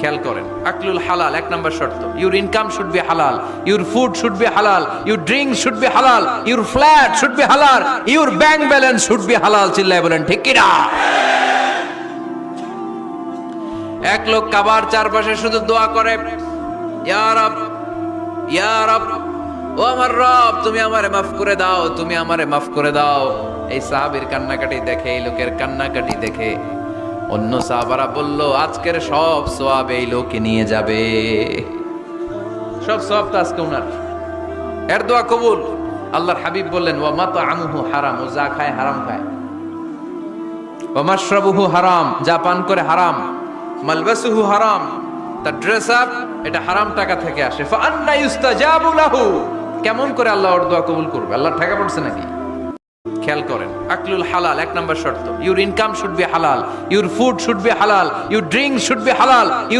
খেয়াল করেন, আকলুল হালাল এক নাম্বার শর্ত। ইউর ইনকাম শুড বি হালাল, ইউর ফুড শুড বি হালাল, ইউর ড্রিঙ্ক শুড বি হালাল, ইউর ফ্ল্যাট শুড বি হালাল, your bank balance should be হালাল। চিল্লায় বলেন ঠিক কিনা? এক লোক কাবার চারপাশে শুধু দোয়া করে, ইয়া রব, ইয়া রব, ও আমার রব, তুমি আমারে মাফ করে দাও, তুমি আমারে মাফ করে দাও। এই সাহাবীর কান্নাকাটি দেখে, এই লোকের কান্নাকাটি দেখে অন্য সাহাবারা বলল, আজকের সব সওয়াব এই লোকে নিয়ে যাবে। সব সওয়াব তো আজকে উনার। এর দোয়া কবুল। আল্লাহর হাবিব বললেন, ওয়া মাতআমুহু হারাম, ও যা খায় হারাম খায়। ওয়া মাশরাবুহু হারাম, যা পান করে হারাম। মালবাসুহু হারাম, তার ড্রেস আপ এটা হারাম টাকা থেকে আসে। ফা আন্না ইউস্তাজাবু লাহু, কেমন করে আল্লাহ ওর দোয়া কবুল করবে? আল্লাহ টাকা পড়ছে নাকি? খেয়াল করেন, আকলুল হালাল এক নাম্বার শর্ত। ইউর ইনকাম শুড বি হালাল, ইউর ফুড শুড বি হালাল, ইউর ড্রিঙ্ক শুড বি হালাল, ইউর